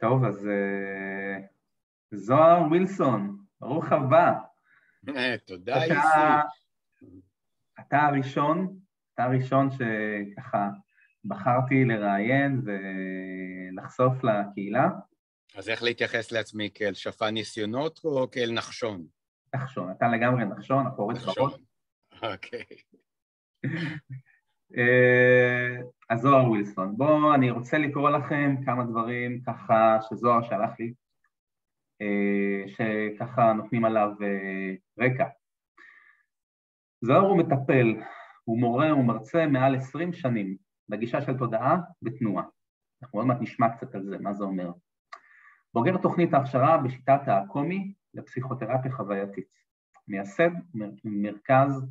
טוב, אז זוהר וילסון, ברוך הבא. תודה, איסי. אתה הראשון שככה בחרתי לראיין ולחשוף לקהילה. אז איך להתייחס לעצמי, כאל שפן ניסיונות או כאל נחשון? נחשון, אתה לגמרי נחשון, הפורץ בראש. אוקיי. אז זוהר וילסון, בואו אני רוצה לקרוא לכם כמה דברים ככה שזוהר שלח לי, שככה נותנים עליו רקע. זוהר הוא מטפל, הוא מורה, הוא מרצה מעל 20 שנים בגישה של תודעה בתנועה. אנחנו עוד מעט נשמע קצת על זה, מה זה אומר. בוגר תוכנית ההכשרה בשיטת הקומי לפסיכותרפיה חווייתית. מייסד מרכז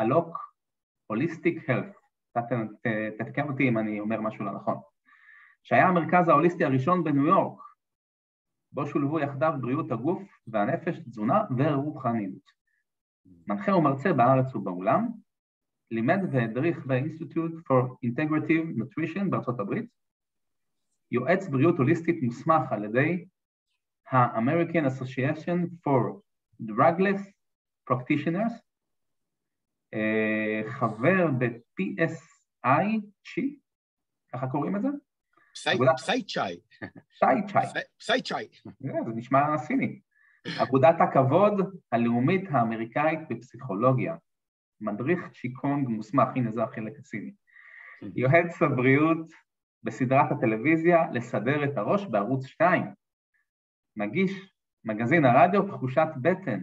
אלוק, הוליסטיק הלף. תתקן אותי אם אני אומר משהו לא נכון. שהיה המרכז ההוליסטי הראשון בניו יורק, בו שולבו יחדיו בריאות הגוף והנפש, תזונה ורוחניות. מנחה ומרצה בארץ ובעולם, לימד והדריך ב-Institute for Integrative Nutrition בארצות הברית, יועץ בריאות הוליסטית מוסמך על ידי ה-American Association for Drugless Practitioners, חבר ב-PSI, ככה קוראים את זה? פסאי-צ'אי. פסאי-צ'אי. זה נשמע סיני. אגודת הכבוד הלאומית האמריקאית בפסיכולוגיה. מדריך צ'יקונג מוסמך, הנה זה החלק הסיני. יועץ הבריאות בסדרת הטלוויזיה לסדר את הראש בערוץ 2. מגיש מגזין הרדיו תחושת בטן.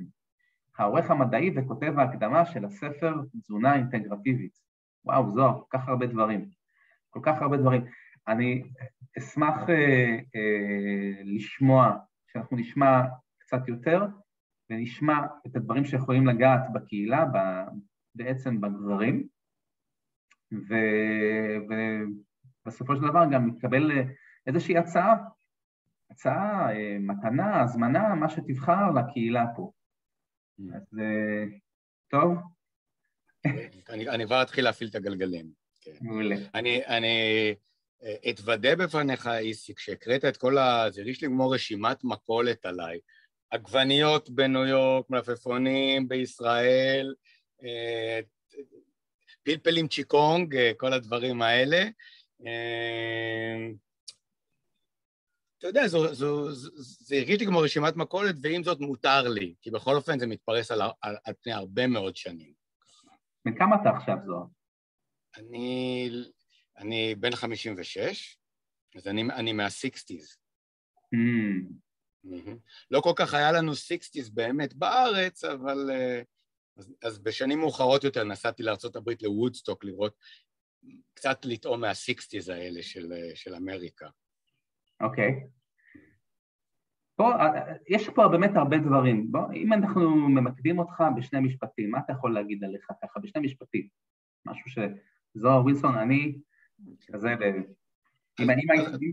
העורך המדעי וכותב ההקדמה של הספר תזונה אינטגרטיבית. וואו, זוהר, כל כך הרבה דברים. כל כך הרבה דברים. אני אשמח לשמוע, שאנחנו נשמע קצת יותר, ונשמע את הדברים שיכולים לגעת בקהילה, בעצם בגברים, ובסופו של דבר גם מתקבל איזושהי הצעה, מתנה, הזמנה, מה שתבחר לקהילה פה. אז טוב. אני כבר אתחיל להפעיל את הגלגלים. מעולה. אני אתוודא בפניך, איסי, כשהקראת את כל זה הרגיש לי כמו רשימת מכולת עליי. עגבניות בניו יורק, מלפפונים בישראל, פלפלים צ'יקונג, כל הדברים האלה. אתה יודע, זה הרגיש לי כמו רשימת מכולת, ועם זאת מותר לי, כי בכל אופן זה מתפרס על פני הרבה מאוד שנים. מכמה אתה עכשיו, זוהר? אני בן 56, אז אני מה-60s. לא כל כך היה לנו 60s באמת בארץ, אבל אז בשנים מאוחרות יותר נסעתי לארצות הברית לוודסטוק לראות, קצת לטעום מה-60s האלה של אמריקה. אוקיי. יש פה באמת הרבה דברים. אם אנחנו ממקדים אותך בשני משפטים, מה אתה יכול להגיד עליך ככה בשני משפטים? משהו שזוהר וילסון, אני כזה,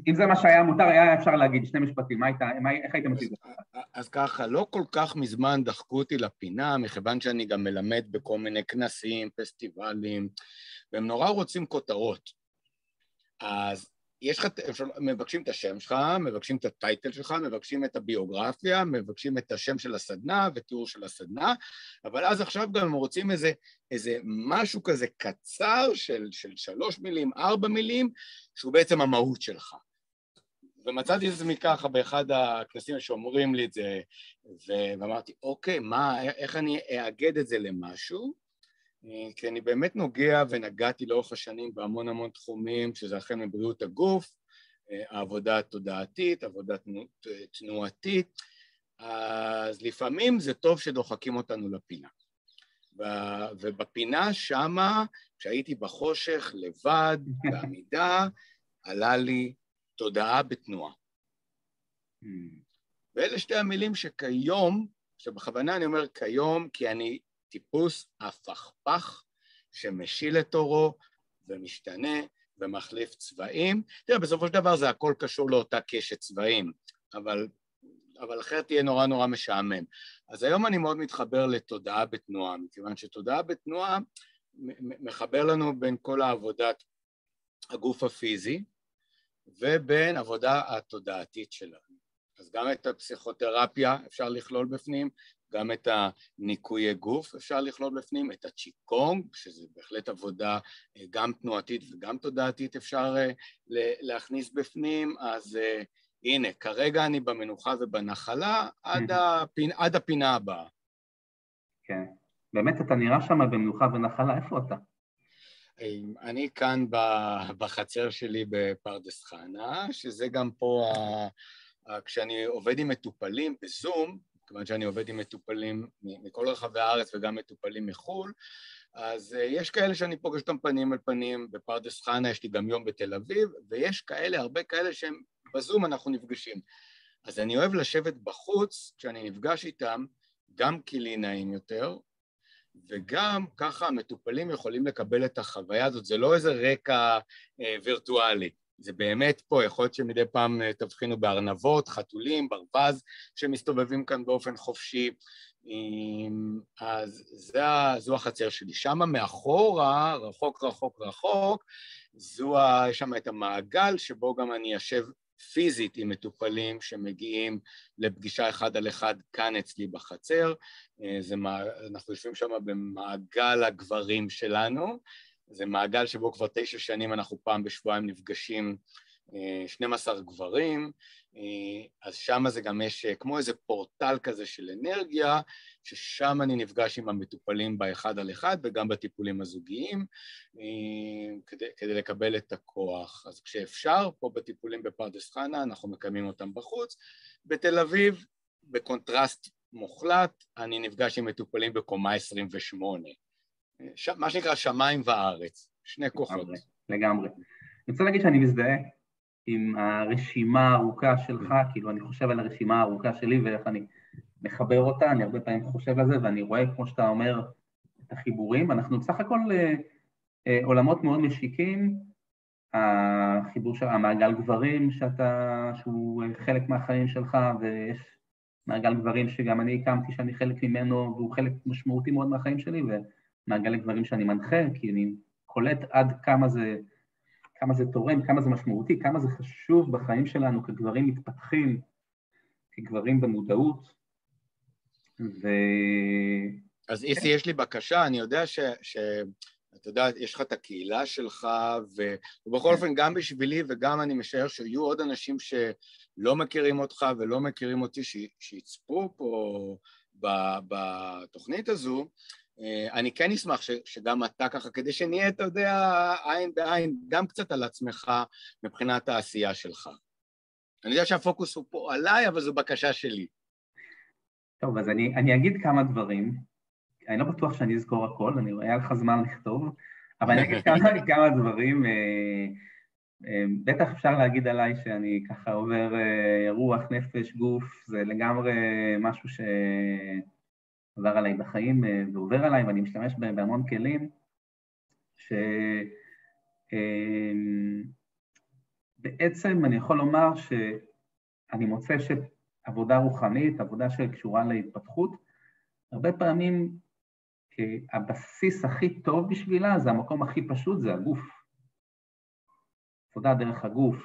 אם זה מה שהיה מותר, היה אפשר להגיד שני משפטים, איך היית מציג את זה? אז ככה, לא כל כך מזמן דחקו אותי לפינה, מכיוון שאני גם מלמד בכל מיני כנסים, פסטיבלים, והם נורא רוצים כותרות. אז יש לך, מבקשים את השם שלך, מבקשים את הטייטל שלך, מבקשים את הביוגרפיה, מבקשים את השם של הסדנה ותיאור של הסדנה, אבל אז עכשיו גם רוצים איזה משהו כזה קצר של 3 מילים, 4 מילים, שהוא בעצם המהות שלך. ומצאתי את זה מככה באחד הכנסים שאומרים לי את זה, ואמרתי, אוקיי, איך אני אאגד את זה למשהו? כי אני באמת נוגע ונגעתי לאורך השנים בהמון תחומים, שזה החל מבריאות הגוף, העבודה התודעתית, עבודה תנועתית, אז לפעמים זה טוב שדוחקים אותנו לפינה. ובפינה שמה, כשהייתי בחושך, לבד, בעמידה, עלה לי תודעה בתנועה. ואלה שתי המילים שכיום, שבכוונה אני אומר כיום, כי אני טיפוס הפכפך שמשיל את תורו ומשתנה ומחליף צבעים. תראה, בסופו של דבר זה הכל קשור לאותה קשת צבעים, אבל אחרת תהיה נורא משעמם. אז היום אני מאוד מתחבר לתודעה בתנועה, מכיוון שתודעה בתנועה מחבר לנו בין כל העבודת הגוף הפיזי, ובין עבודה התודעתית שלנו. אז גם את הפסיכותרפיה אפשר לכלול בפנים, גם את הניקוי גוף אפשר לכלול בפנים, את הצ'יקונג, שזה בהחלט עבודה גם תנועתית וגם תודעתית אפשר להכניס בפנים, אז הנה, כרגע אני במנוחה ובנחלה עד הפינה הבאה. כן, באמת אתה נראה שם במנוחה ונחלה, איפה אתה? אני כאן בחצר שלי בפרדס חנה, שזה גם פה, כשאני עובד עם מטופלים בזום, כיוון שאני עובד עם מטופלים מכל רחבי הארץ וגם מטופלים מחול, אז יש כאלה שאני פוגש אותם פנים על פנים בפרדס חנה, יש לי גם יום בתל אביב, ויש כאלה, הרבה כאלה שהם בזום אנחנו נפגשים. אז אני אוהב לשבת בחוץ, כשאני נפגש איתם, גם כי לי נעים יותר, וגם ככה המטופלים יכולים לקבל את החוויה הזאת, זה לא איזה רקע וירטואלי, זה באמת פה, יכול להיות שמדי פעם תבחינו בארנבות, חתולים, ברווז, שמסתובבים כאן באופן חופשי, אז זו החצר שלי. שם מאחורה, רחוק רחוק רחוק, יש שם את המעגל שבו גם אני יושב פיזית עם מטופלים שמגיעים לפגישה אחד על אחד כאן אצלי בחצר, אנחנו יושבים שם במעגל הגברים שלנו, זה מעגל שבו כבר 9 שנים אנחנו פעם בשבועיים נפגשים 12 גברים, אז שם זה גם יש כמו איזה פורטל כזה של אנרגיה, ששם אני נפגש עם המטופלים באחד על אחד וגם בטיפולים הזוגיים, כדי לקבל את הכוח. אז כשאפשר, פה בטיפולים בפרדס חנה, אנחנו מקיימים אותם בחוץ. בתל אביב, בקונטרסט מוחלט, אני נפגש עם מטופלים בקומה 28. מה שנקרא שמיים וארץ, שני כוחות. לגמרי. אני רוצה להגיד שאני מזדהה עם הרשימה הארוכה שלך, כאילו אני חושב על הרשימה הארוכה שלי ואיך אני מחבר אותה, אני הרבה פעמים חושב על זה ואני רואה, כמו שאתה אומר, את החיבורים. אנחנו בסך הכל עולמות מאוד משיקים, החיבור של המעגל גברים שהוא חלק מהחיים שלך, ויש מעגל גברים שגם אני הקמתי שאני חלק ממנו, והוא חלק משמעותי מאוד מהחיים שלי, ומעגל גברים שאני מנחה, כי אני קולט עד כמה זה תורם, כמה זה משמעותי, כמה זה חשוב בחיים שלנו כגברים מתפתחים, כגברים במודעות. אז איסי, יש לי בקשה, אני יודע אתה יודע, יש לך את הקהילה שלך, ובכל אופן גם בשבילי וגם אני משער שיהיו עוד אנשים שלא מכירים אותך ולא מכירים אותי, שיצפו פה בתוכנית הזו, אני כן אשמח שגם אתה ככה, כדי שנהיה, אתה יודע, עין בעין, גם קצת על עצמך מבחינת העשייה שלך. אני יודע שהפוקוס הוא פה עליי, אבל זו בקשה שלי. טוב, אז אני אגיד כמה דברים. אני לא בטוח שאני אזכור הכל, היה לך זמן לכתוב, אבל אני אגיד כמה דברים. בטח אפשר להגיד עליי שאני ככה עובר רוח, נפש, גוף, זה לגמרי משהו עבר עליי בחיים ועובר עליי, ואני משתמש בהמון כלים, שבעצם אני יכול לומר שאני מוצא שעבודה רוחנית, עבודה שקשורה להתפתחות, הרבה פעמים הבסיס הכי טוב בשבילה זה המקום הכי פשוט, זה הגוף. עבודה דרך הגוף,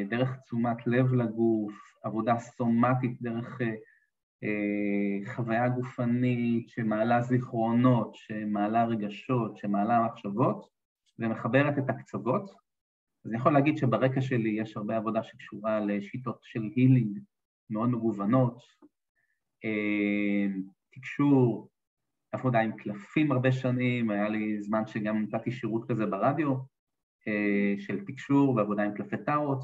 דרך תשומת לב לגוף, עבודה סומטית דרך חוויה גופנית שמעלה זיכרונות, שמעלה רגשות, שמעלה מחשבות, ומחברת את הקצוות. אז אני יכול להגיד שברקע שלי יש הרבה עבודה שקשורה לשיטות של הילינג מאוד מגוונות, תקשור, עבודה עם קלפים הרבה שנים, היה לי זמן שגם נתתי שירות כזה ברדיו, של תקשור ועבודה עם קלפי טארות,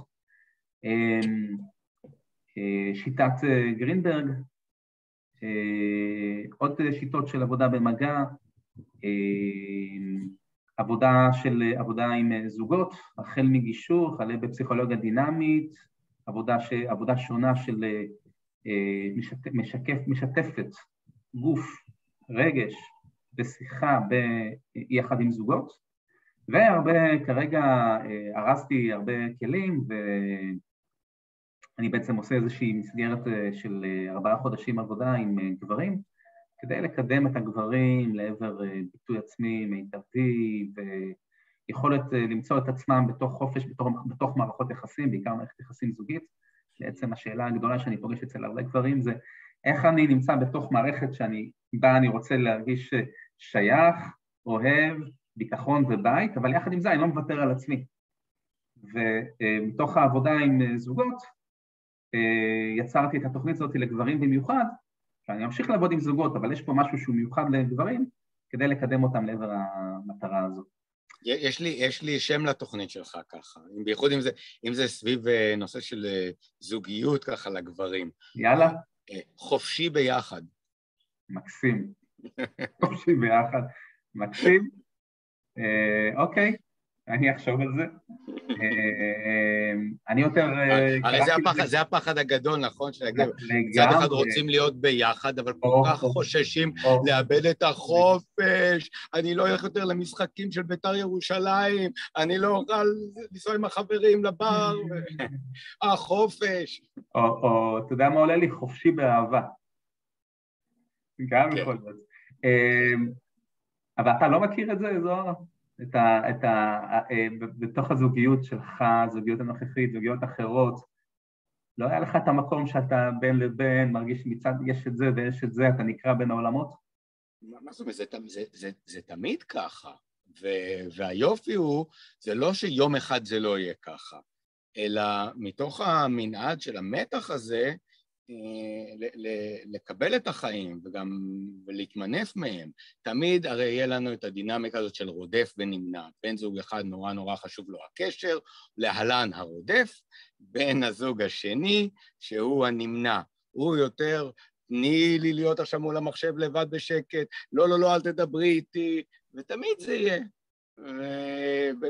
שיטת גרינברג, עוד שיטות של עבודה במגע, עבודה עם זוגות, החל מגישור, החל בפסיכולוגיה דינמית, עבודה שונה של משתפת גוף, רגש ושיחה יחד עם זוגות, והרבה, כרגע הרסתי הרבה כלים, ואני בעצם עושה איזושהי מסגרת של 4 חודשים עבודה עם גברים, כדי לקדם את הגברים לעבר ביטוי עצמי מיטבי יכולת למצוא את עצמם בתוך חופש, בתוך מערכות יחסים, בעיקר מערכת יחסים זוגית. בעצם השאלה הגדולה שאני פוגש אצל הרבה גברים זה, איך אני נמצא בתוך מערכת בה אני רוצה להרגיש שייך, אוהב, ביטחון ובית, אבל יחד עם זה אני לא מוותר על עצמי. ומתוך העבודה עם זוגות, יצרתי את התוכנית הזאת לגברים במיוחד, שאני אמשיך לעבוד עם זוגות, אבל יש פה משהו שהוא מיוחד לגברים, כדי לקדם אותם לעבר המטרה הזו. יש לי שם לתוכנית שלך ככה, בייחוד אם זה סביב נושא של זוגיות ככה לגברים. יאללה. חופשי ביחד. מקסים. חופשי ביחד. מקסים. אוקיי, אני אחשוב על זה. אני יותר... הרי זה הפחד הגדול, נכון? מצד אחד רוצים להיות ביחד, אבל כל כך חוששים לאבד את החופש, אני לא הולך יותר למשחקים של בית"ר ירושלים, אני לא אוכל לנסוע עם החברים לבר, החופש. או, אתה יודע מה עולה לי? חופשי באהבה. גם יכול להיות. אבל אתה לא מכיר את זה, זוהר? בתוך הזוגיות שלך, זוגיות הנוכחית, זוגיות אחרות, לא היה לך את המקום שאתה בין לבין, מרגיש מצד יש את זה ויש את זה, אתה נקרא בין העולמות? מה זאת אומרת, זה תמיד ככה, והיופי הוא, זה לא שיום אחד זה לא יהיה ככה, אלא מתוך המנעד של המתח הזה, לקבל את החיים וגם להתמנף מהם. תמיד הרי יהיה לנו את הדינמיקה הזאת של רודף ונמנע. בן זוג אחד נורא חשוב לו הקשר, להלן הרודף, בן הזוג השני שהוא הנמנע. הוא יותר, תני לי להיות עכשיו מול המחשב לבד בשקט, לא, אל תדברי איתי, ותמיד זה יהיה,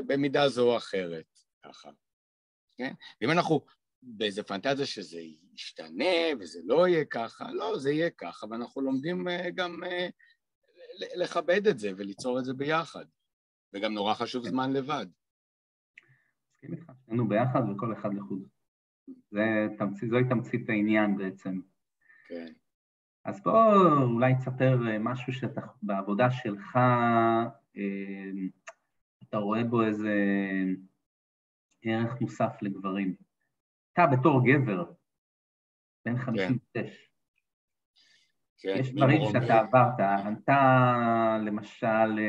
במידה זו או אחרת, ככה. כן? ואם אנחנו באיזה פנטזיה שזה ישתנה וזה לא יהיה ככה, לא, זה יהיה ככה, ואנחנו לומדים גם לכבד את זה וליצור את זה ביחד, וגם נורא חשוב זמן לבד. מסכים איתך, שנינו ביחד וכל אחד לחוד. זוהי תמצית העניין בעצם. כן. אז בוא אולי תספר משהו שאתה בעבודה שלך, אתה רואה בו איזה ערך מוסף לגברים. אתה בתור גבר, בן 56. כן. יש דברים שאתה עברת, אתה למשל,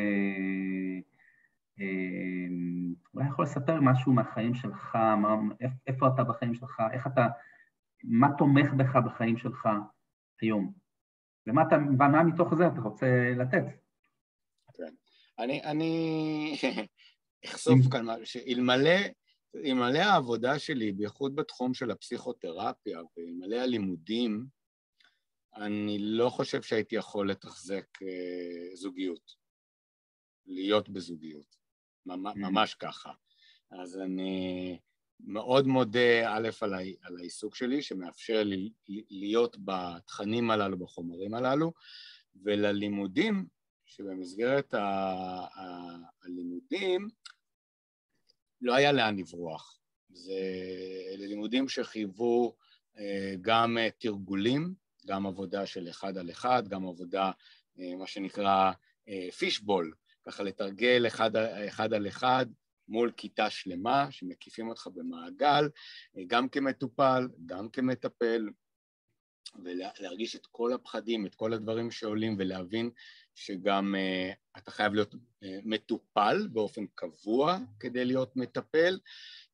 אולי יכול לספר משהו מהחיים שלך, איפה אתה בחיים שלך, מה תומך בך בחיים שלך היום, ומה מתוך זה אתה רוצה לתת? כן. אני אחשוף כאן משהו, שאלמלא העבודה שלי, בייחוד בתחום של הפסיכותרפיה, ואלמלא הלימודים, אני לא חושב שהייתי יכול לתחזק זוגיות, להיות בזוגיות, ממש ככה. אז אני מאוד מודה א' על העיסוק שלי, שמאפשר לי להיות בתכנים הללו, בחומרים הללו, וללימודים, שבמסגרת הלימודים, לא היה לאן לברוח. אלה לימודים שחייבו גם תרגולים, גם עבודה של אחד על אחד, גם עבודה, מה שנקרא פישבול, ככה לתרגל אחד על אחד מול כיתה שלמה, שמקיפים אותך במעגל, גם כמטופל, גם כמטפל, ולהרגיש את כל הפחדים, את כל הדברים שעולים, ולהבין שגם אתה חייב להיות מטופל באופן קבוע כדי להיות מטפל,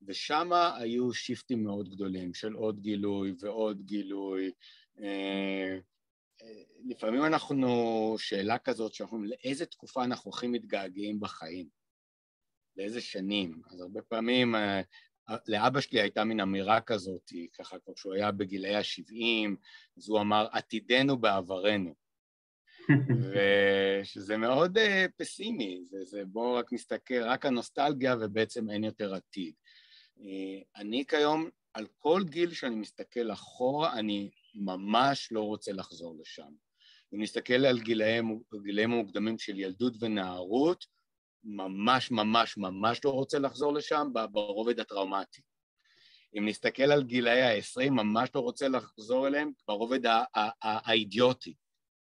ושם היו שיפטים מאוד גדולים של עוד גילוי ועוד גילוי. לפעמים אנחנו, שאלה כזאת שאנחנו אומרים, לאיזה תקופה אנחנו הכי מתגעגעים בחיים? לאיזה שנים? אז הרבה פעמים, לאבא שלי הייתה מין אמירה כזאת, ככה כבר שהוא היה בגילאי ה-70, אז הוא אמר, עתידנו בעברנו. ושזה מאוד פסימי, זה בואו רק נסתכל, רק הנוסטלגיה ובעצם אין יותר עתיד. אני כיום, על כל גיל שאני מסתכל אחורה, אני ממש לא רוצה לחזור לשם. אם נסתכל על גילאים המוקדמים של ילדות ונערות, ממש לא רוצה לחזור לשם ברובד הטראומטי. אם נסתכל על גילאי ה-20, ממש לא רוצה לחזור אליהם ברובד האידיוטי,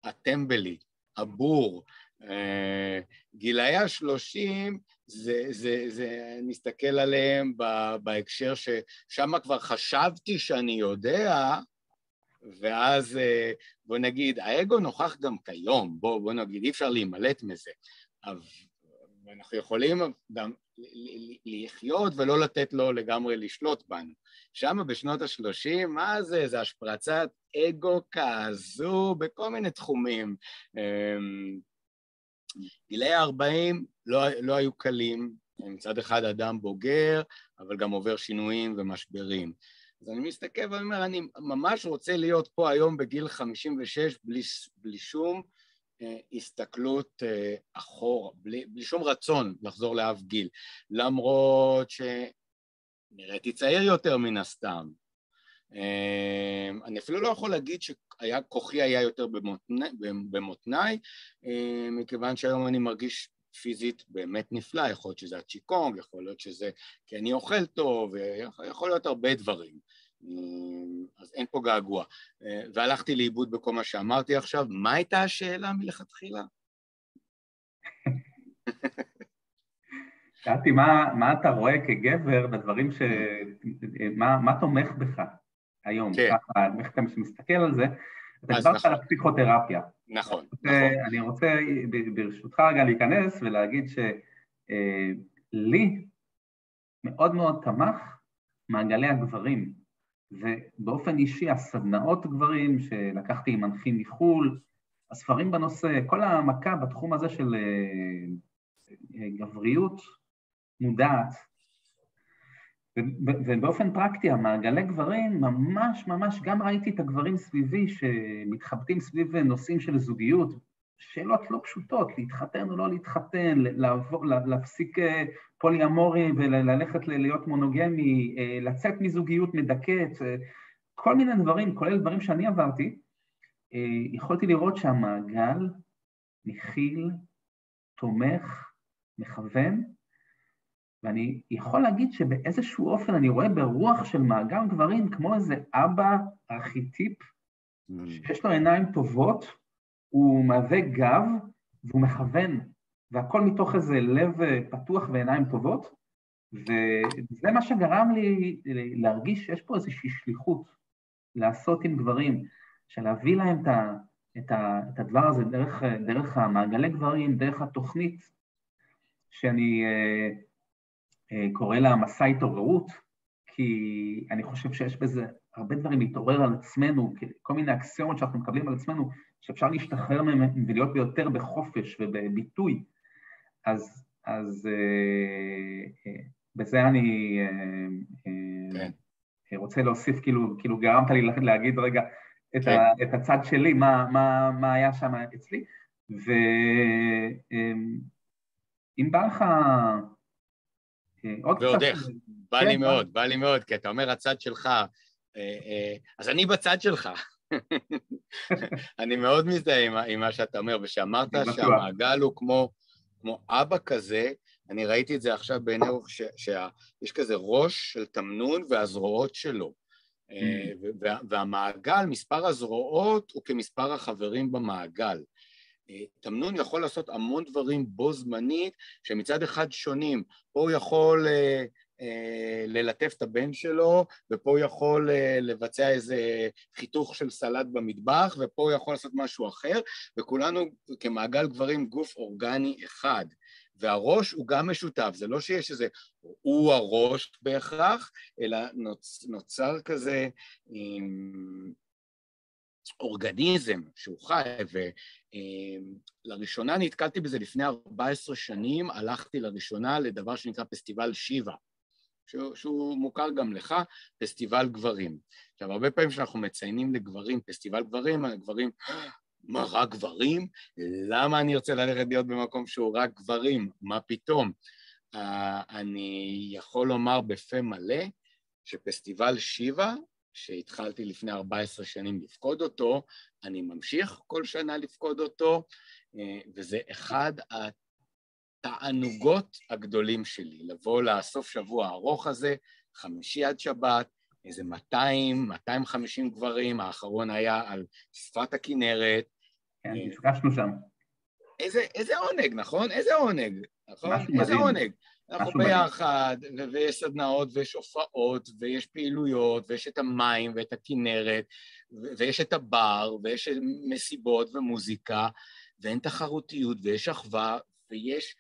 הטמבלי, הבור. גילאי ה-30 נסתכל עליהם בהקשר ששם כבר חשבתי שאני יודע, ואז בוא נגיד, האגו נוכח גם כיום, בוא נגיד, אי אפשר להימלט מזה, אבל אנחנו יכולים גם לחיות ולא לתת לו לגמרי לשלוט בנו. שם בשנות ה-30, מה זה? זה השפרצת אגו כזו בכל מיני תחומים. גילי ה-40 לא היו קלים, מצד אחד אדם בוגר, אבל גם עובר שינויים ומשברים. אז אני מסתכל ואומר, אני ממש רוצה להיות פה היום בגיל 56 בלי שום הסתכלות אחורה, בלי שום רצון לחזור לאף גיל, למרות שנראיתי צעיר יותר מן הסתם. אני אפילו לא יכול להגיד שכוחי היה יותר במותניי, מכיוון שהיום אני מרגיש פיזית באמת נפלא, יכול להיות שזה הצ'יקונג, יכול להיות שזה כי אני אוכל טוב, יכול להיות הרבה דברים. אז אין פה געגוע. והלכתי לאיבוד בכל מה שאמרתי עכשיו. מה הייתה השאלה מלכתחילה? שאלתי, מה אתה רואה כגבר בדברים מה תומך בך היום? ככה, איך אתה מסתכל על זה? אתה דיברת על הפסיכותרפיה. נכון. אני רוצה ברשותך רגע להיכנס ולהגיד שלי מאוד מאוד תמך מעגלי הגברים. ובאופן אישי, הסדנאות גברים שלקחתי עם מנחים מחול, הספרים בנושא, כל העמקה בתחום הזה של גבריות מודעת, ובאופן פרקטי, המעגלי גברים, ממש ממש, גם ראיתי את הגברים סביבי שמתחבטים סביב נושאים של זוגיות, שאלות לא פשוטות, להתחתן או לא להתחתן, להפסיק פוליאמורי וללכת להיות מונוגמי, לצאת מזוגיות מדכאת, כל מיני דברים, כולל דברים שאני עברתי, יכולתי לראות שהמעגל מכיל, תומך, מכוון, ואני יכול להגיד שבאיזשהו אופן אני רואה ברוח של מעגל גברים כמו איזה אבא ארכיטיפ, שיש לו עיניים טובות, הוא מהווה גב והוא מכוון, והכל מתוך איזה לב פתוח ועיניים טובות, וזה מה שגרם לי להרגיש שיש פה איזושהי שליחות לעשות עם גברים, שלהביא להם את הדבר הזה דרך המעגלי גברים, דרך התוכנית, שאני קורא לה מסע התעוררות, כי אני חושב שיש בזה הרבה דברים להתעורר על עצמנו, כל מיני אקסיומות שאנחנו מקבלים על עצמנו, שאפשר להשתחרר מהם ולהיות ביותר בחופש ובביטוי. אז בזה אני רוצה להוסיף, כאילו גרמת לי להגיד רגע את הצד שלי, מה היה שם אצלי, ואם בא לך עוד קצת... ועוד איך, בא לי מאוד, כי אתה אומר הצד שלך, אז אני בצד שלך. אני מאוד מזדהה עם מה שאתה אומר, ושאמרת שהמעגל הוא כמו אבא כזה, אני ראיתי את זה עכשיו בעיני רוח, שיש כזה ראש של תמנון והזרועות שלו, והמעגל, מספר הזרועות הוא כמספר החברים במעגל. תמנון יכול לעשות המון דברים בו זמנית, שמצד אחד שונים, פה הוא יכול ללטף את הבן שלו, ופה הוא יכול לבצע איזה חיתוך של סלט במטבח, ופה הוא יכול לעשות משהו אחר, וכולנו כמעגל גברים גוף אורגני אחד, והראש הוא גם משותף, זה לא שיש איזה, הוא הראש בהכרח, אלא נוצר כזה אורגניזם שהוא חי, ולראשונה נתקלתי בזה לפני 14 שנים, הלכתי לראשונה לדבר שנקרא פסטיבל שיבה, שהוא מוכר גם לך, פסטיבל גברים. עכשיו, הרבה פעמים שאנחנו מציינים לגברים, פסטיבל גברים, הגברים, מה, רק גברים? למה אני רוצה ללכת להיות במקום שהוא רק גברים? מה פתאום? אני יכול לומר בפה מלא, שפסטיבל שיבה, שהתחלתי לפני 14 שנים לפקוד אותו, אני ממשיך כל שנה לפקוד אותו, וזה אחד התענוגות הגדולים שלי, לבוא לסוף שבוע הארוך הזה, חמישי עד שבת, איזה 200-250 גברים, האחרון היה על שפת הכנרת. כן, נפגשנו שם. איזה עונג, נכון? איזה עונג, נכון? איזה עונג. אנחנו ביחד, ויש סדנאות ויש הופעות ויש פעילויות ויש את המים ואת הכנרת ויש את הבר ויש מסיבות ומוזיקה ואין תחרותיות ויש אחווה ויש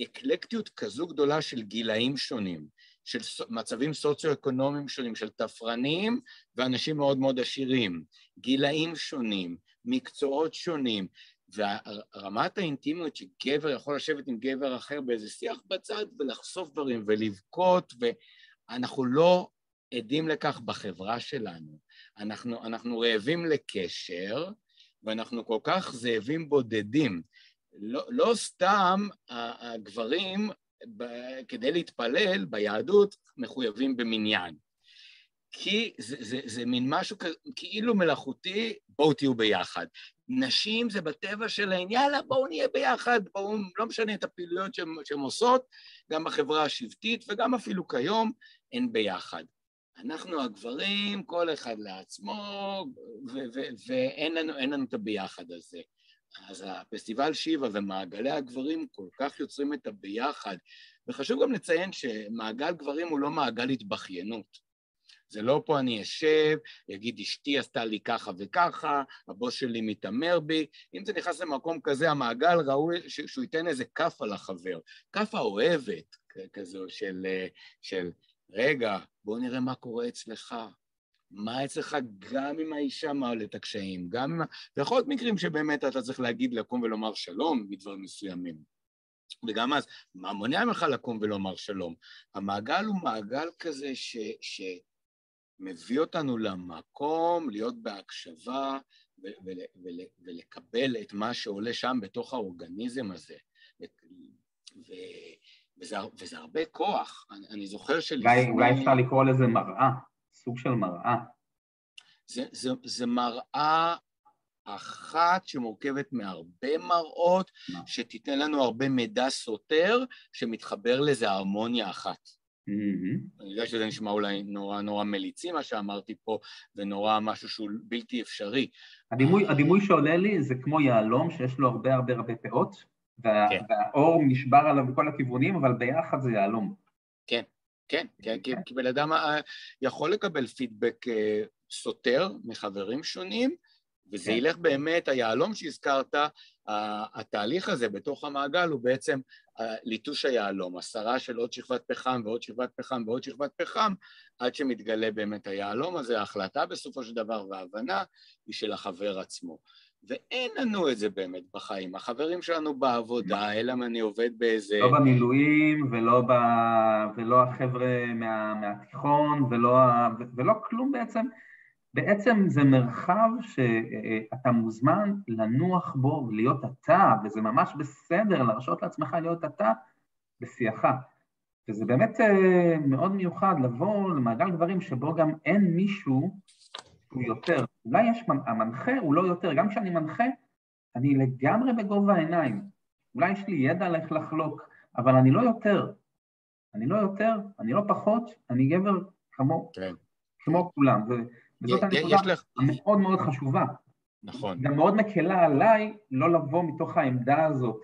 אקלקטיות כזו גדולה של גילאים שונים, של מצבים סוציו-אקונומיים שונים, של תפרנים ואנשים מאוד מאוד עשירים, גילאים שונים, מקצועות שונים, ורמת האינטימיות שגבר יכול לשבת עם גבר אחר באיזה שיח בצד ולחשוף דברים ולבכות, ואנחנו לא עדים לכך בחברה שלנו. אנחנו רעבים לקשר, ואנחנו כל כך זאבים בודדים. לא סתם הגברים, כדי להתפלל ביהדות, מחויבים במניין. כי זה מין משהו כאילו מלאכותי, בואו תהיו ביחד. נשים זה בטבע שלהן, יאללה בואו נהיה ביחד, בואו, לא משנה את הפעילויות שהן עושות, גם בחברה השבטית וגם אפילו כיום, הן ביחד. אנחנו הגברים, כל אחד לעצמו, ואין לנו את הביחד הזה. אז הפסטיבל שיבה ומעגלי הגברים כל כך יוצרים את הביחד, וחשוב גם לציין שמעגל גברים הוא לא מעגל התבכיינות. זה לא פה אני אשב, יגיד אשתי עשתה לי ככה וככה, הבוס שלי מתאמר בי, אם זה נכנס למקום כזה, המעגל ראוי שהוא ייתן איזה כף על החבר, כף האוהבת כזו של רגע, בוא נראה מה קורה אצלך, מה אצלך גם עם האישה מעלה את הקשיים, גם עם... ויכול להיות מקרים שבאמת אתה צריך להגיד לקום ולומר שלום בדברים מסוימים. וגם אז, מה מונע ממך לקום ולומר שלום? המעגל הוא מעגל כזה מביא אותנו למקום, להיות בהקשבה ולקבל את מה שעולה שם בתוך האורגניזם הזה. וזה הרבה כוח. אני זוכר שלפני... אולי אפשר לקרוא לזה מראה, סוג של מראה. זה מראה אחת שמורכבת מהרבה מראות, שתיתן לנו הרבה מידע סותר, שמתחבר לזה הרמוניה אחת. אני יודע שזה נשמע אולי נורא מליצי מה שאמרתי פה, ונורא משהו שהוא בלתי אפשרי. הדימוי שעולה לי זה כמו יעלום שיש לו הרבה פאות, והאור נשבר עליו בכל הכיוונים, אבל ביחד זה יעלום. כן, כי בן אדם יכול לקבל פידבק סותר מחברים שונים, וזה ילך באמת, היעלום שהזכרת, התהליך הזה בתוך המעגל הוא בעצם ליטוש היעלום, הסרה של עוד שכבת פחם ועוד שכבת פחם ועוד שכבת פחם, עד שמתגלה באמת היעלום הזה, ההחלטה בסופו של דבר וההבנה היא של החבר עצמו. ואין לנו את זה באמת בחיים, החברים שלנו בעבודה, אלא אם אני עובד באיזה... לא במילואים ולא החבר'ה מהתיכון ולא כלום בעצם. בעצם זה מרחב שאתה מוזמן לנוח בו ולהיות אתה, וזה ממש בסדר להרשות לעצמך להיות אתה בשיחה. וזה באמת מאוד מיוחד לבוא למעגל גברים שבו גם אין מישהו שהוא יותר. אולי יש, המנחה הוא לא יותר, גם כשאני מנחה, אני לגמרי בגובה העיניים. אולי יש לי ידע על איך לחלוק, אבל אני לא יותר. אני לא פחות, אני גבר כמו כולם. וזאת הנקודה מאוד מאוד חשובה. נכון. גם מאוד מקלה עליי לא לבוא מתוך העמדה הזאת.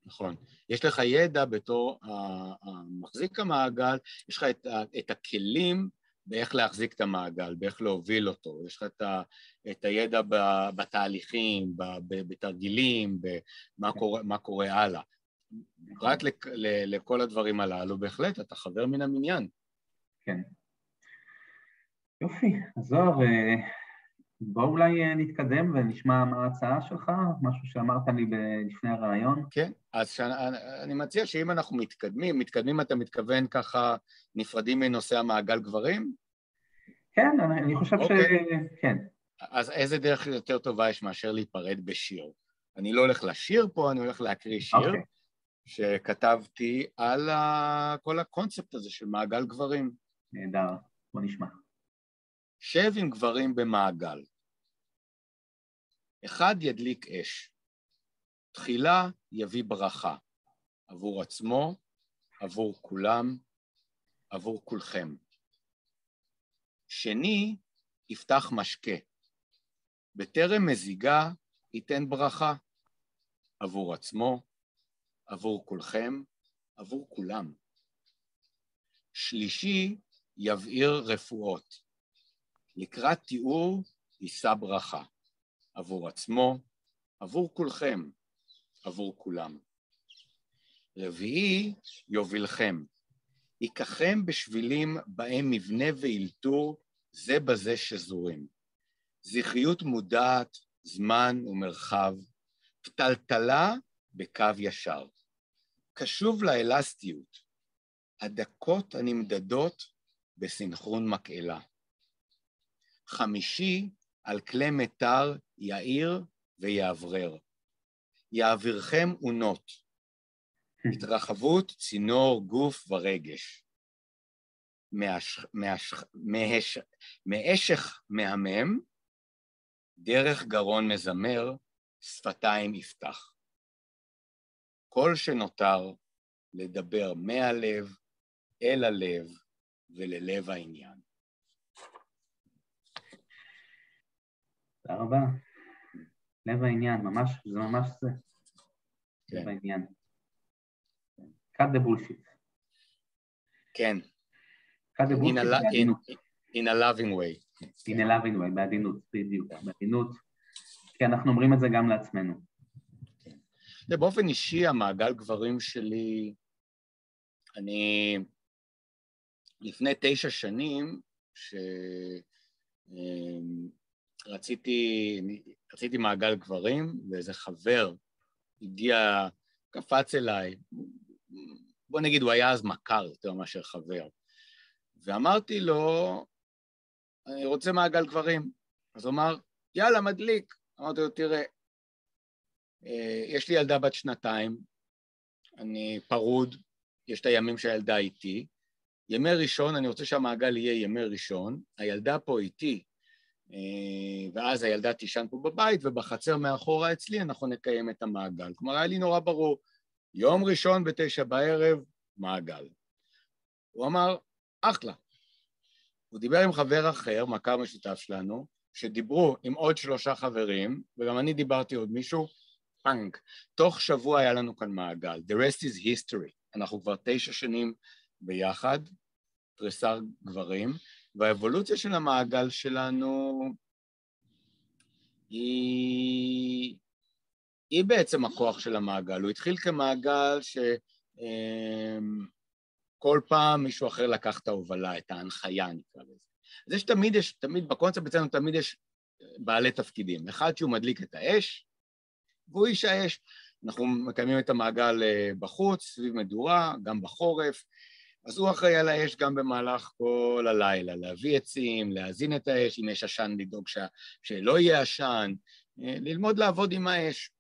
נכון. יש לך ידע בתור המחזיק המעגל, יש לך את הכלים באיך להחזיק את המעגל, באיך להוביל אותו. יש לך את הידע בתהליכים, בתרגילים, במה קורה הלאה. רק לכל הדברים הללו, בהחלט, אתה חבר מן המניין. כן. יופי, אז זוהר, בוא אולי נתקדם ונשמע מה ההצעה שלך, משהו שאמרת לי לפני הרעיון. כן, אז אני מציע שאם אנחנו מתקדמים אתה מתכוון ככה נפרדים מנושא המעגל גברים? כן, אני חושב שכן. אז איזה דרך יותר טובה יש מאשר להיפרד בשיר? אני לא הולך לשיר פה, אני הולך להקריא שיר שכתבתי על כל הקונספט הזה של מעגל גברים. נהדר, בוא נשמע. שב עם גברים במעגל. אחד ידליק אש. תחילה יביא ברכה. עבור עצמו, עבור כולם, עבור כולכם. שני יפתח משקה. בטרם מזיגה ייתן ברכה. עבור עצמו, עבור כולכם, עבור כולם. שלישי, יבעיר רפואות. לקראת תיאור, יישא ברכה. עבור עצמו, עבור כולכם, עבור כולם. רביעי, יובילכם. ייקחם בשבילים בהם מבנה ואילתור זה בזה שזורים. זכריות מודעת, זמן ומרחב, פתלתלה בקו ישר. קשוב לאלסטיות, הדקות הנמדדות בסנכרון מקהלה. חמישי, על כלי מטר יאיר ויעברר. יעבירכם עונות, התרחבות צינור גוף ורגש. מאשך מהמם, דרך גרון מזמר, שפתיים יפתח. כל שנותר לדבר מהלב אל הלב וללב העניין. תודה רבה. לב העניין, ממש, זה ממש זה. לב העניין. cut the bullshit. כן. cut the bullshit בעדינות. In a loving way. In a loving way, בעדינות, בדיוק, בעדינות. כי אנחנו אומרים את זה גם לעצמנו. באופן אישי, המעגל גברים שלי, אני לפני 9 שנים, רציתי מעגל גברים, ואיזה חבר הגיע, קפץ אליי, בוא נגיד, הוא היה אז מכר יותר מאשר חבר, ואמרתי לו, אני רוצה מעגל גברים. אז הוא אמר, יאללה, מדליק. אמרתי לו, תראה, יש לי ילדה בת 2, אני פרוד, יש את הימים שהילדה איתי, ימי ראשון, אני רוצה שהמעגל יהיה ימי ראשון, הילדה פה איתי, ואז הילדה תישן פה בבית, ובחצר מאחורה אצלי אנחנו נקיים את המעגל. כלומר, היה לי נורא ברור, יום ראשון ב9 בערב, מעגל. הוא אמר, אחלה. הוא דיבר עם חבר אחר, מכר משותף שלנו, שדיברו עם עוד 3 חברים, וגם אני דיברתי עוד מישהו, פאנק. תוך שבוע היה לנו כאן מעגל. The rest is history. אנחנו כבר 9 שנים ביחד, תריסר גברים, והאבולוציה של המעגל שלנו היא בעצם הכוח של המעגל. הוא התחיל כמעגל שכל פעם מישהו אחר לקח את ההובלה, את ההנחיה, נקרא לזה. אז תמיד, בקונספט אצלנו תמיד יש בעלי תפקידים. אחד שהוא מדליק את האש, והוא איש האש. אנחנו מקיימים את המעגל בחוץ, סביב מדורה, גם בחורף, אז הוא אחראי על האש גם במהלך כל הלילה, להביא עצים, להזין את האש, אם יש עשן לדאוג שלא יהיה עשן, ללמוד לעבוד עם האש.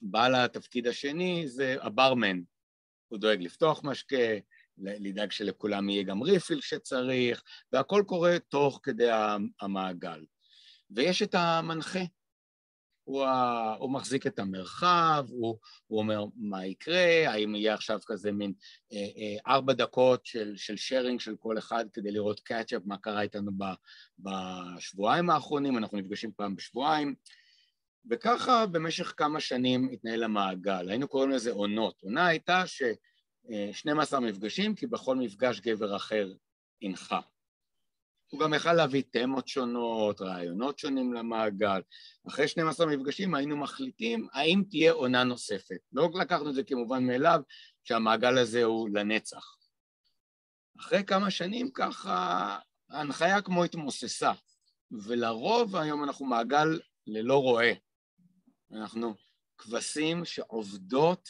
בעל התפקיד השני זה הברמן, הוא דואג לפתוח משקה, לדאג שלכולם יהיה גם ריפיל שצריך, והכל קורה תוך כדי המעגל. ויש את המנחה, הוא מחזיק את המרחב, הוא אומר מה יקרה, האם יהיה עכשיו כזה מין 4 דקות של שיירינג של כל אחד כדי לראות קאצ'אפ, מה קרה איתנו בשבועיים האחרונים, אנחנו נפגשים פעם בשבועיים, וככה במשך כמה שנים התנהל המעגל, היינו קוראים לזה עונות. עונה הייתה 12 מפגשים, כי בכל מפגש גבר אחר הנחה. הוא גם יכל להביא תמות שונות, רעיונות שונים למעגל. אחרי 12 מפגשים היינו מחליטים האם תהיה עונה נוספת. לא לקחנו את זה כמובן מאליו, שהמעגל הזה הוא לנצח. אחרי כמה שנים ככה, ההנחיה כמו התמוססה, ולרוב היום אנחנו מעגל ללא רואה. אנחנו כבשים שעובדות,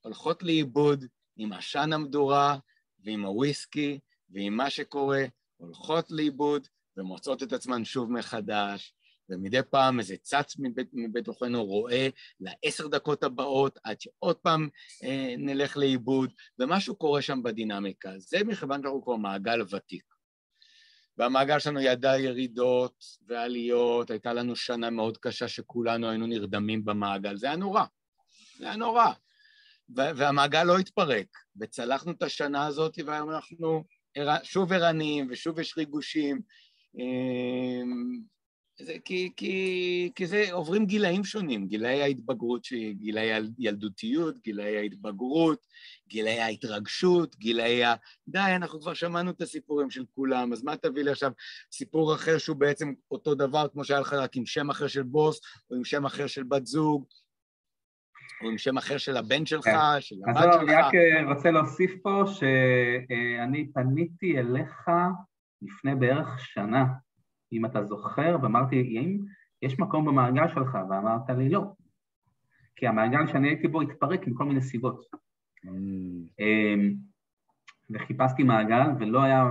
הולכות לאיבוד עם עשן המדורה, ועם הוויסקי, ועם מה שקורה, הולכות לאיבוד ומוצאות את עצמן שוב מחדש, ומדי פעם איזה צץ מבתוכנו רואה ל10 דקות הבאות, עד שעוד פעם נלך לאיבוד, ומשהו קורה שם בדינמיקה. זה מכיוון שאנחנו כבר מעגל ותיק. והמעגל שלנו ידע ירידות ועליות, הייתה לנו שנה מאוד קשה שכולנו היינו נרדמים במעגל, זה היה נורא, זה היה נורא. והמעגל לא התפרק, וצלחנו את השנה הזאת, והיום אנחנו שוב ערניים, ושוב יש ריגושים, כי זה עוברים גילאים שונים, גילאי ההתבגרות, גילאי הילדותיות, גילאי ההתבגרות, גילאי ההתרגשות, די, אנחנו כבר שמענו את הסיפורים של כולם, אז מה תביא לי עכשיו סיפור אחר שהוא בעצם אותו דבר, כמו שהיה לך רק עם שם אחר של בוס, או עם שם אחר של בת זוג, או עם שם אחר של הבן שלך, של הבת שלך. אז אני רק רוצה להוסיף פה שאני פניתי אליך לפני בערך שנה, אם אתה זוכר, ואמרתי, אם יש מקום במעגל שלך, ואמרת לי לא, כי המעגל שאני הייתי בו התפרק עם כל מיני סיבות. וחיפשתי מעגל, ולא היה,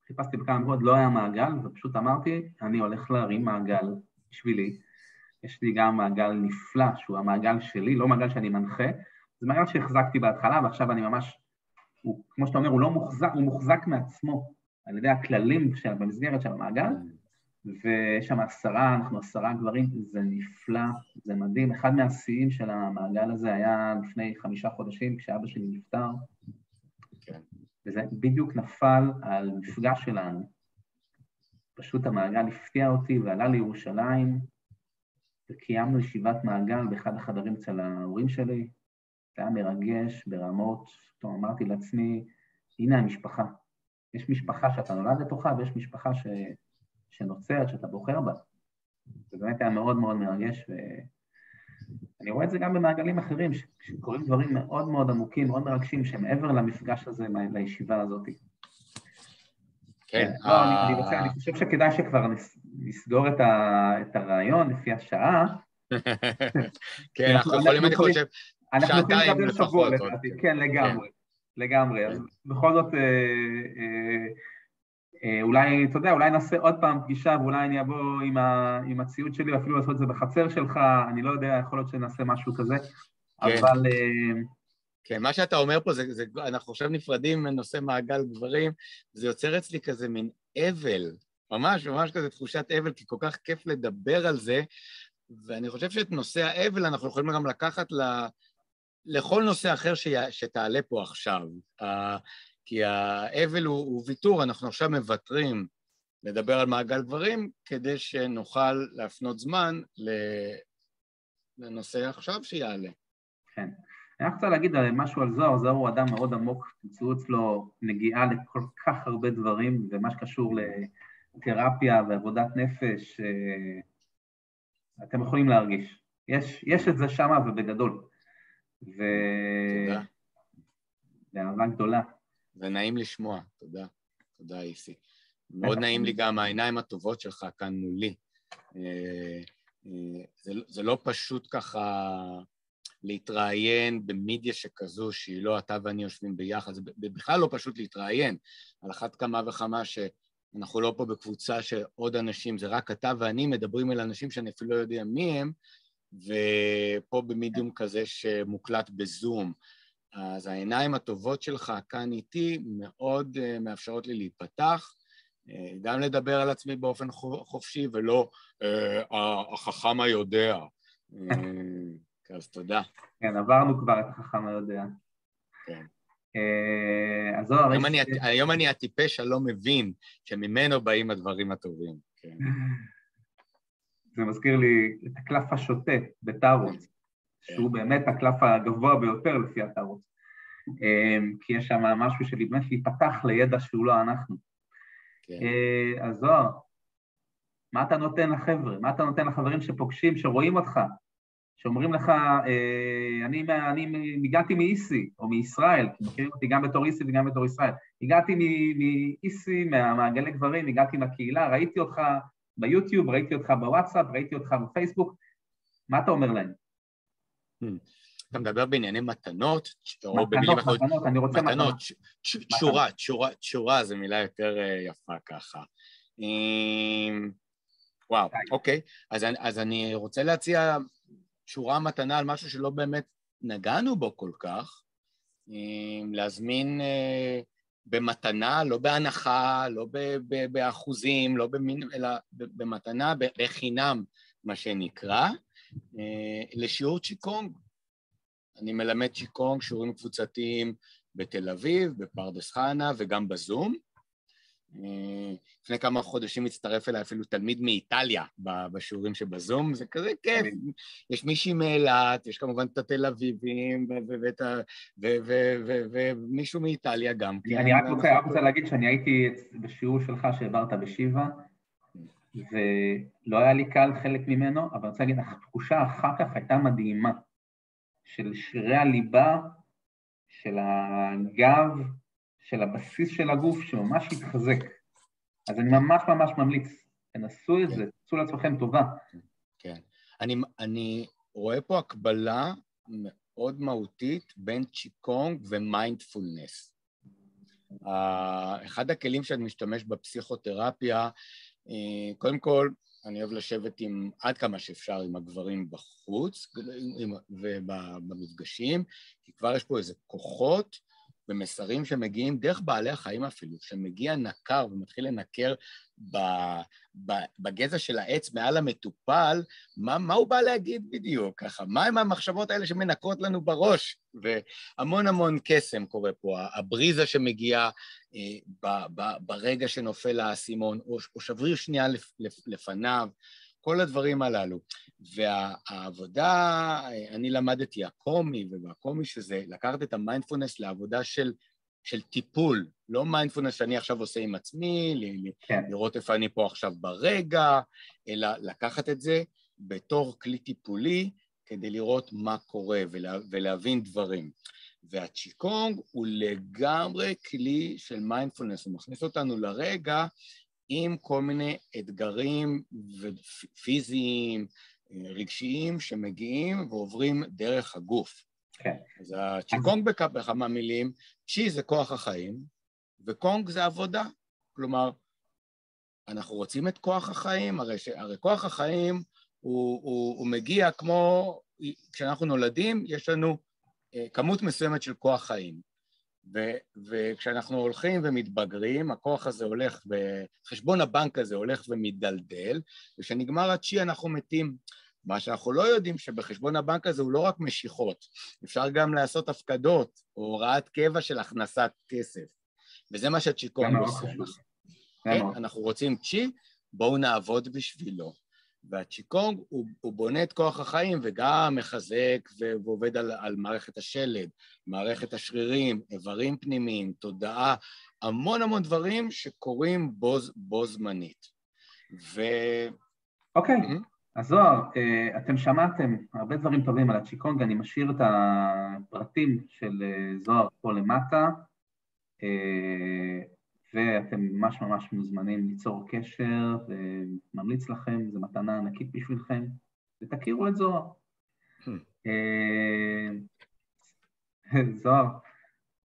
חיפשתי בכמה מקומות, לא היה מעגל, ופשוט אמרתי, אני הולך להרים מעגל בשבילי. יש לי גם מעגל נפלא, שהוא המעגל שלי, לא מעגל שאני מנחה, זה מעגל שהחזקתי בהתחלה, ועכשיו אני ממש, כמו שאתה אומר, הוא לא מוחזק, הוא מוחזק מעצמו, על ידי הכללים במסגרת של המעגל, ויש שם 10, אנחנו 10 גברים, זה נפלא, זה מדהים. אחד מהשיאים של המעגל הזה היה לפני 5 חודשים, כשאבא שלי נפטר, וזה בדיוק נפל על מפגש שלנו. פשוט המעגל הפתיע אותי ועלה לירושלים, וקיימנו ישיבת מעגל באחד החדרים אצל ההורים שלי, זה היה מרגש ברמות, אמרתי לעצמי, הנה המשפחה. יש משפחה שאתה נולד לתוכה, ויש משפחה שנוצרת, שאתה בוחר בה. זה באמת היה מאוד מאוד מרגש, ואני רואה את זה גם במעגלים אחרים, שקוראים דברים מאוד מאוד עמוקים, מאוד מרגשים, שמעבר למפגש הזה, לישיבה הזאת. כן. אני חושב שכדאי שכבר נסגור את הרעיון לפי השעה. כן, אנחנו יכולים, אני חושב, שעתיים לפחות. כן, לגמרי. אז בכל זאת, אולי, אתה יודע, אולי נעשה עוד פעם פגישה, ואולי אני אבוא עם הציוד שלי, ואפילו לעשות את זה בחצר שלך, אני לא יודע, יכול להיות שנעשה משהו כזה, אבל... כן, מה שאתה אומר פה, אנחנו עכשיו נפרדים מנושא מעגל גברים, זה יוצר אצלי כזה מין אבל, ממש כזה תחושת אבל, כי כל כך כיף לדבר על זה, ואני חושב שאת נושא האבל אנחנו יכולים גם לקחת לכל נושא אחר שתעלה פה עכשיו, כי האבל הוא ויתור, אנחנו עכשיו מוותרים לדבר על מעגל גברים, כדי שנוכל להפנות זמן לנושא עכשיו שיעלה. כן. אני רוצה להגיד משהו על זוהר, זוהר הוא אדם מאוד עמוק, תמצאו אצלו נגיעה לכל כך הרבה דברים, ומה שקשור לתרפיה ועבודת נפש, אתם יכולים להרגיש. יש את זה שמה ובגדול. תודה. ואהבה גדולה. ונעים לשמוע, תודה. תודה, איסי. מאוד נעים לי גם העיניים הטובות שלך כאן מולי. זה לא פשוט ככה להתראיין במדיה שכזו, שהיא לא אתה ואני יושבים ביחד, זה בכלל לא פשוט להתראיין, על אחת כמה וכמה שאנחנו לא פה בקבוצה שעוד אנשים, זה רק אתה ואני מדברים אל אנשים שאני אפילו לא יודע מי הם, ופה במדיום כזה שמוקלט בזום. אז העיניים הטובות שלך כאן איתי מאוד מאפשרות לי להיפתח, גם לדבר על עצמי באופן חופשי, ולא החכם היודע. אז תודה. כן, עברנו כבר את החכם היודע. כן. אז היום אני הטיפש הלא מבין, שממנו באים הדברים הטובים. כן. זה מזכיר לי את הקלף השוטה בטארוט, שהוא באמת הקלף הגבוה ביותר לפי הטארוט. כי יש שם משהו שבאמת להיפתח לידע שהוא לא אנחנו. אז זוהר, מה אתה נותן לחבר'ה? מה אתה נותן לחברים שפוגשים, שרואים אותך, שאומרים לך, אני הגעתי מאיסי, או מישראל, כי מכירים אותי גם בתור איסי וגם בתור ישראל, הגעתי מאיסי, מהמעגלי גברים, הגעתי מהקהילה, ראיתי אותך ביוטיוב, ראיתי אותך בוואטסאפ, ראיתי אותך בפייסבוק, מה אתה אומר להם? אתה מדבר בענייני מתנות, מתנות, אני רוצה מתנות. תשורה, זו מילה יותר יפה ככה. וואו, אוקיי, אז אני רוצה להציע תשורה מתנה על משהו שלא באמת נגענו בו כל כך, להזמין במתנה, לא בהנחה, לא באחוזים, לא אלא במתנה, בחינם, מה שנקרא, לשיעור צ'יקונג. אני מלמד צ'יקונג, שיעורים קבוצתיים בתל אביב, בפרדס חנה וגם בזום, לפני כמה חודשים הצטרף אליי אפילו תלמיד מאיטליה בשיעורים שבזום, זה כזה כיף. יש מישהי מאילת, יש כמובן את התל אביבים, ומישהו מאיטליה גם. אני רק רוצה להגיד שאני הייתי בשיעור שלך שהעברת בשיבה, ולא היה לי קל חלק ממנו, אבל אני רוצה להגיד, התחושה אחר כך הייתה מדהימה, של שרירי הליבה, של הגב, של הבסיס של הגוף, שממש התחזק. אז אני ממש ממש ממליץ, תנסו את זה, תעשו לעצמכם טובה. כן. אני רואה פה הקבלה מאוד מהותית בין צ'יקונג ומיינדפולנס. אחד הכלים שאני משתמש בפסיכותרפיה, קודם כל, אני אוהב לשבת עד כמה שאפשר עם הגברים בחוץ ובמפגשים, כי כבר יש פה איזה כוחות ומסרים שמגיעים דרך בעלי החיים אפילו, שמגיע נקר ומתחיל לנקר בגזע של העץ מעל המטופל, מה הוא בא להגיד בדיוק ככה? מה הם המחשבות האלה שמנקרות לנו בראש? והמון המון קסם קורה פה, הבריזה שמגיעה ברגע שנופל האסימון, או שבריר שנייה לפניו, כל הדברים הללו. והעבודה, אני למדתי הקומי, ובקומי שזה לקחת את המיינדפולנס לעבודה של טיפול, לא מיינדפולנס שאני עכשיו עושה עם עצמי, לראות איפה אני פה עכשיו ברגע, אלא לקחת את זה בתור כלי טיפולי, כדי לראות מה קורה ולהבין דברים. והצ'יקונג הוא לגמרי כלי של מיינדפולנס, הוא מכניס אותנו לרגע עם כל מיני אתגרים פיזיים, רגשיים שמגיעים ועוברים דרך הגוף. כן. אז הצ'יקונג בכמה מילים, צ'י זה כוח החיים, וקונג זה עבודה. כלומר, אנחנו רוצים את כוח החיים, הרי כוח החיים הוא מגיע כמו, כשאנחנו נולדים, יש לנו כמות מסוימת של כוח חיים. וכשאנחנו הולכים ומתבגרים, הכוח הזה הולך, וחשבון הבנק הזה הולך ומתדלדל, וכשנגמר הצ'י אנחנו מתים. מה שאנחנו לא יודעים שבחשבון הבנק הזה הוא לא רק משיכות, אפשר גם לעשות הפקדות, או הוראת קבע של הכנסת כסף. וזה מה שהצ'יקונג עושה. כן, אנחנו רוצים צ'י, בואו נעבוד בשבילו. והצ'יקונג הוא בונה את כוח החיים וגם מחזק ועובד על מערכת השלד, מערכת השרירים, איברים פנימיים, תודעה, המון המון דברים שקורים בו זמנית. אוקיי, אז זוהר, אתם שמעתם הרבה דברים טובים על הצ'יקונג, אני משאיר את הפרטים של זוהר פה למטה, ואתם ממש ממש מוזמנים ליצור קשר, וממליץ לכם, זו מתנה ענקית בשבילכם, ותכירו את זוהר. זוהר,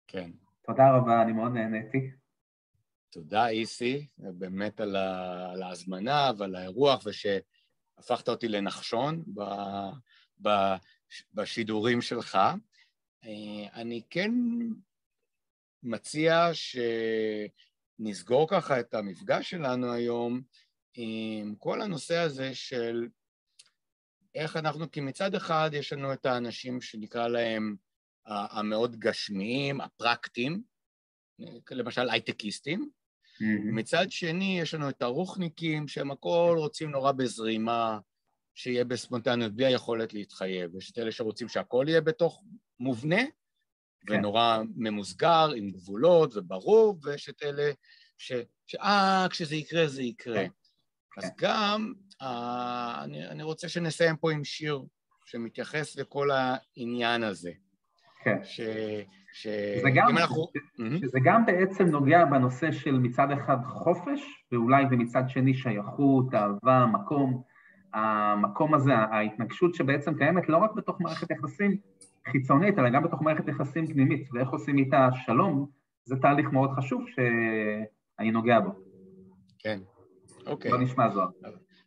כן. תודה רבה, אני מאוד נהניתי. תודה איסי, באמת על ההזמנה ועל האירוח, ושהפכת אותי לנחשון בשידורים שלך. אני כן מציע נסגור ככה את המפגש שלנו היום עם כל הנושא הזה של איך אנחנו, כי מצד אחד יש לנו את האנשים שנקרא להם המאוד גשמיים, הפרקטיים, למשל הייטקיסטים, מצד שני יש לנו את הרוחניקים שהם הכל רוצים נורא בזרימה, שיהיה בספונטניות בלי היכולת להתחייב, יש את אלה שרוצים שהכל יהיה בתוך מובנה, ונורא ממוסגר, עם גבולות וברור, ויש את אלה כשזה יקרה, זה יקרה. אז גם, אני רוצה שנסיים פה עם שיר שמתייחס לכל העניין הזה. כן. שזה גם בעצם נוגע בנושא של מצד אחד חופש, ואולי ומצד שני שייכות, אהבה, המקום הזה, ההתנגשות שבעצם קיימת לא רק בתוך מערכת יחסים, חיצונית, אלא גם בתוך מערכת יחסים פנימית, ואיך עושים איתה שלום, זה תהליך מאוד חשוב שאני נוגע בו. כן, אוקיי. בוא נשמע זוהר.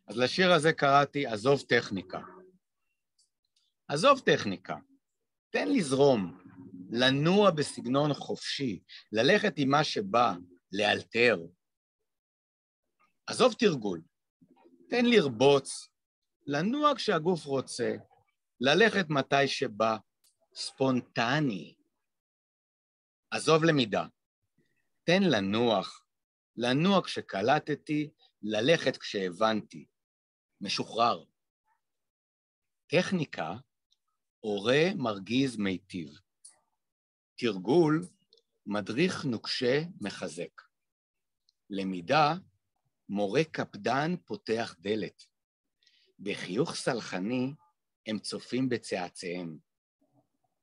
אז לשיר הזה קראתי, עזוב טכניקה. עזוב טכניקה, תן לזרום, לנוע בסגנון חופשי, ללכת עם מה שבא, לאלתר. עזוב תרגול, תן לרבוץ, לנוע כשהגוף רוצה, ללכת מתי שבא, ספונטני. עזוב למידה, תן לנוח, לנוע כשקלטתי, ללכת כשהבנתי. משוחרר. טכניקה, הורה מרגיז מיטיב. תרגול, מדריך נוקשה מחזק. למידה, מורה קפדן פותח דלת. בחיוך סלחני הם צופים בצעצעיהם.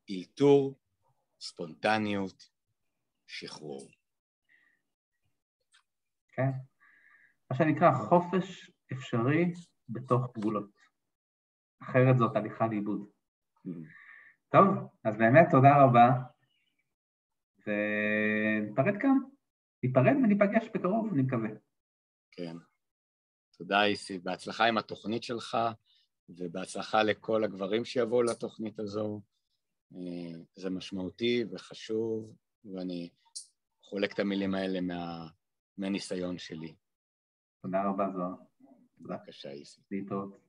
אילתור, ספונטניות, שחרור. כן. מה שנקרא חופש אפשרי בתוך גבולות. אחרת זאת הליכה לאיבוד. טוב, אז באמת תודה רבה. ונפרד כאן. ניפרד וניפגש בקרוב, אני מקווה. כן. תודה, איסי. בהצלחה עם התוכנית שלך, ובהצלחה לכל הגברים שיבואו לתוכנית הזו. זה משמעותי וחשוב, ואני חולק את המילים האלה מהניסיון שלי. תודה רבה, זוהר. בבקשה, איסי. להתראות.